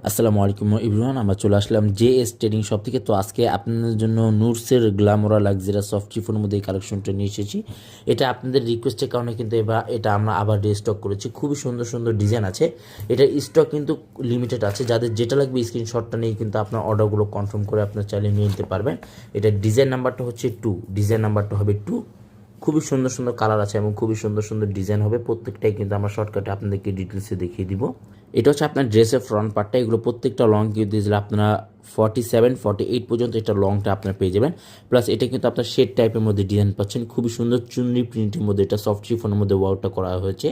আসসালামু আলাইকুম এভরিওয়ান, আমরা চলে আসলাম জেএস ট্রেডিং শপ থেকে। তো আজকে আপনাদের জন্য নুটসের গ্ল্যামোরা লাক্সারিয়াস সফট চিফনের মধ্যে এই কালেকশনটা নিয়ে এসেছি। এটা আপনাদের রিকোয়েস্টের কারণে কিন্তু এটা আমরা আবার রিস্টক করেছি। খুবই সুন্দর সুন্দর ডিজাইন আছে। এটা স্টক কিন্তু লিমিটেড আছে, যাদের যেটা লাগবে স্ক্রিনশটটা নিয়ে কিন্তু আপনার অর্ডারগুলো কনফার্ম করে আপনার চাইলে নিয়ে নিতে পারবেন। এটা ডিজাইন নাম্বারটা হচ্ছে 2, ডিজাইন নাম্বারটা হবে 2। খুবই সুন্দর সুন্দর কালার আছে এবং খুবই সুন্দর সুন্দর ডিজাইন হবে। প্রত্যেকটাই কিন্তু আমরা শর্টকাটে আপনাদেরকে ডিটেলসে দেখিয়ে দিব। এটা হচ্ছে আপনার ড্রেসের ফ্রন্ট পার্টটা। এগুলো প্রত্যেকটা লং কিন্তু দিয়েছিল আপনারা 47-48 পর্যন্ত এটা লংটা আপনার পেয়ে যাবেন। প্লাস এটা কিন্তু আপনার শেড টাইপের মধ্যে ডিজাইন পাচ্ছেন। খুবই সুন্দর চুনরি প্রিন্টের মধ্যে এটা সফট শিফনের মধ্যে ওয়ার্কটা করা হয়েছে।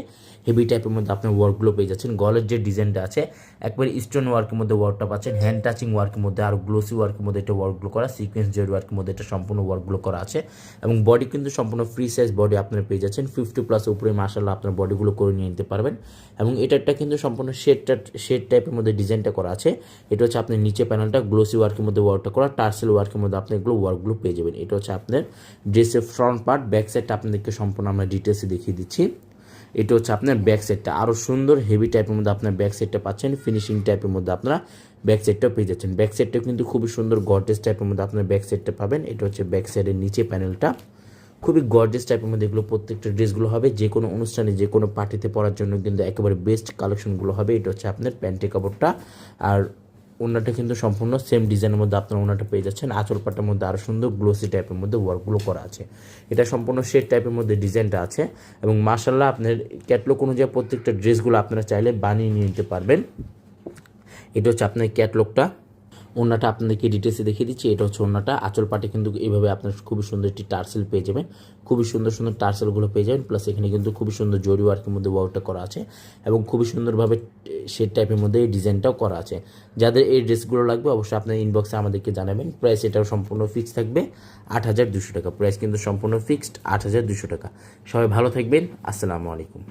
হেভি টাইপের মধ্যে আপনার ওয়ার্কগুলো পেয়ে যাচ্ছেন। গলের যে ডিজাইনটা আছে একবারে স্টোন ওয়ার্কের মধ্যে ওয়ার্কটা পাচ্ছেন। হ্যান্ড টাচিং ওয়ার্কের মধ্যে আর গ্লোসি ওয়ার্কের মধ্যে এটা ওয়ার্কগুলো করা, সিকোয়েন্স জেড ওয়ার্কের মধ্যে এটা সম্পূর্ণ ওয়ার্কগুলো করা আছে। এবং বডি কিন্তু সম্পূর্ণ ফ্রি সাইজ বডি আপনারা পেয়ে যাচ্ছেন। 50+ উপরে মাশাআল্লাহ আপনার বডিগুলো করে নিয়ে নিতে পারবেন। এবং এটারটা কিন্তু সম্পূর্ণ শেড টাইপের মধ্যে ডিজাইনটা করা আছে। এটা হচ্ছে আপনার নিচে প্যানেলটা গ্লোসি ওয়ার্কের মধ্যে ওয়ার্কটা করা, টার্সেল ওয়ার্কের মধ্যে আপনি এগুলো ওয়ার্কগুলো পেয়ে যাবেন। এটা হচ্ছে আপনার ড্রেসের ফ্রন্ট পার্ট। ব্যাক সাইডটা আপনাদেরকে সম্পূর্ণ আমরা ডিটেলসে দেখিয়ে দিচ্ছি। এটা হচ্ছে আপনার ব্যাক সাইডটা, আরও সুন্দর হেভি টাইপের মধ্যে আপনার ব্যাক সাইডটা পাচ্ছেন। ফিনিশিং টাইপের মধ্যে আপনারা ব্যাক সাইডটাও পেয়ে যাচ্ছেন। ব্যাক সাইডটা কিন্তু খুবই সুন্দর গর্জিয়াস টাইপের মধ্যে আপনার ব্যাক সাইডটা পাবেন। এটা হচ্ছে ব্যাক সাইডের নিচে প্যানেলটা। খুবই গর্জিয়াস টাইপের মধ্যে এগুলো প্রত্যেকটা ড্রেসগুলো হবে। যে কোনো অনুষ্ঠানে যে কোনো পার্টিতে পরার জন্য কিন্তু একেবারে বেস্ট কালেকশনগুলো হবে। এটা হচ্ছে আপনার প্যান্টের কাপড়টা। আর ওনাটা কিন্তু সম্পূর্ণ সেম ডিজাইনের মধ্যে আপনার ওনাটা পেয়ে যাচ্ছেন। আঁচল পাটার মধ্যে আরও সুন্দর গ্লোসি টাইপের মধ্যে ওয়ার্কগুলো করা আছে। এটা সম্পূর্ণ শেড টাইপের মধ্যে ডিজাইনটা আছে। এবং মাশাআল্লাহ আপনার ক্যাটলগ অনুযায়ী প্রত্যেকটা ড্রেসগুলো আপনারা চাইলে বানিয়ে নিয়ে নিতে পারবেন। এটা হচ্ছে আপনার ক্যাটলগটা। ওড়নাটা আপনাদেরকে ডিটেলসে দেখিয়ে দিচ্ছি। এটা হচ্ছে ওড়নাটা। আঁচল পাটে কিন্তু এইভাবে আপনার খুবই সুন্দর একটি টার্সেল পেয়ে যাবেন। খুবই সুন্দর সুন্দর টার্সেলগুলো পেয়ে যাবেন। প্লাস এখানে কিন্তু খুবই সুন্দর জরি ওয়ার্কের মধ্যে ওয়ার্কটা করা আছে এবং খুবই সুন্দরভাবে শেড টাইপের মধ্যে এই ডিজাইনটাও করা আছে। যাদের এই ড্রেসগুলো লাগবে অবশ্যই আপনার ইনবক্সে আমাদেরকে জানাবেন। প্রাইস এটাও সম্পূর্ণ ফিক্সড থাকবে 8200 টাকা। প্রাইস কিন্তু সম্পূর্ণ ফিক্সড 8200 টাকা। সবাই ভালো থাকবেন। আসসালামু আলাইকুম।